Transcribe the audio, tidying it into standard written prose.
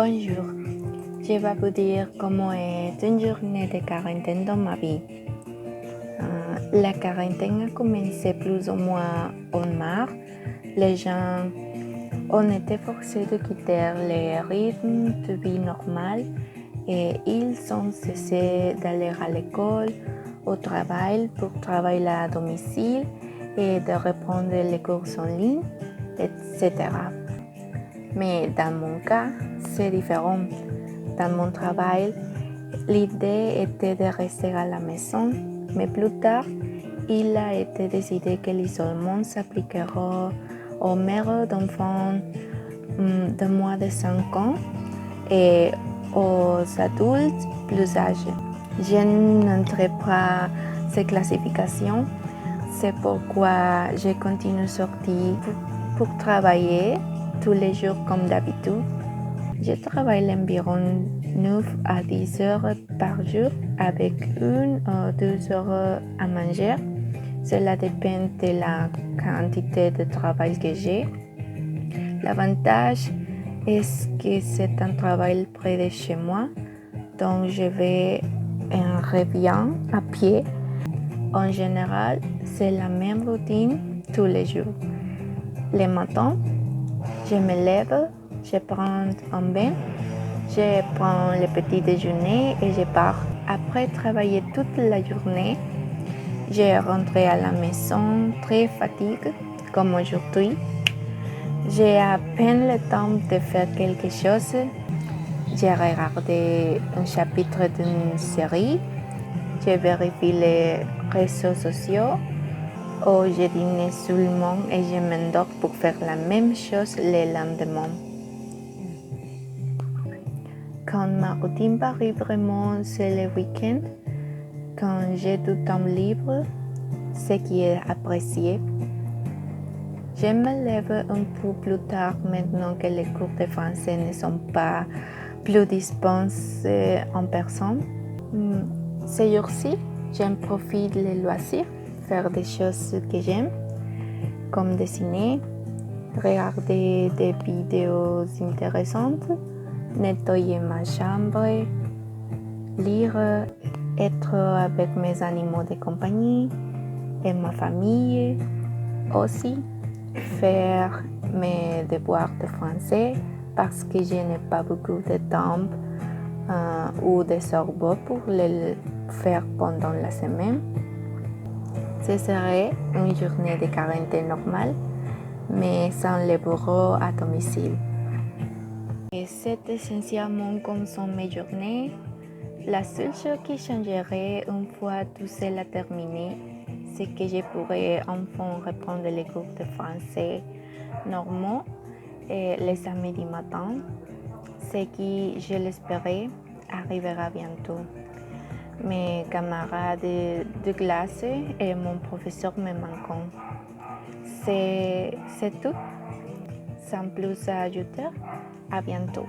Bonjour, je vais vous dire comment est une journée de quarantaine dans ma vie. La quarantaine a commencé plus ou moins en mars. Les gens ont été forcés de quitter les rythmes de vie normal et ils ont cessé d'aller à l'école, au travail pour travailler à domicile et de reprendre les cours en ligne, etc. Mais dans mon cas, c'est différent. Dans mon travail, l'idée était de rester à la maison, mais plus tard, il a été décidé que l'isolement s'appliquera aux mères d'enfants de moins de 5 ans et aux adultes plus âgés. Je n'entrerai pas ces classifications, c'est pourquoi je continue à sortir pour travailler tous les jours comme d'habitude. Je travaille environ 9 à 10 heures par jour avec 1 ou 2 heures à manger. Cela dépend de la quantité de travail que j'ai. L'avantage est que c'est un travail près de chez moi, donc je vais et reviens à pied. En général, c'est la même routine tous les jours. Le matin, je me lève, je prends un bain, je prends le petit déjeuner et je pars. Après travailler toute la journée, je rentre à la maison très fatiguée, comme aujourd'hui. J'ai à peine le temps de faire quelque chose. J'ai regardé un chapitre d'une série, je vérifie les réseaux sociaux, ou je dîne seulement et je m'endors pour faire la même chose le lendemain. Quand ma routine varie vraiment, c'est le week-end. Quand j'ai du temps libre, ce qui est apprécié. Je me lève un peu plus tard maintenant que les cours de français ne sont pas plus dispensés en personne. Ces jours-ci, j'en profite des loisirs, faire des choses que j'aime, comme dessiner, regarder des vidéos intéressantes, nettoyer ma chambre, lire, être avec mes animaux de compagnie et ma famille. Aussi, faire mes devoirs de français parce que je n'ai pas beaucoup de temps ou de cerveau pour le faire pendant la semaine. Ce serait une journée de quarantaine normale, mais sans le bureau à domicile. Et c'est essentiellement comme sont mes journées. La seule chose qui changerait une fois tout cela terminé, c'est que je pourrais enfin reprendre les cours de français normaux et les samedis matin, ce qui, je l'espérais, arrivera bientôt. Mes camarades de classe et mon professeur me manquent. C'est tout. Sans plus à ajouter, à bientôt.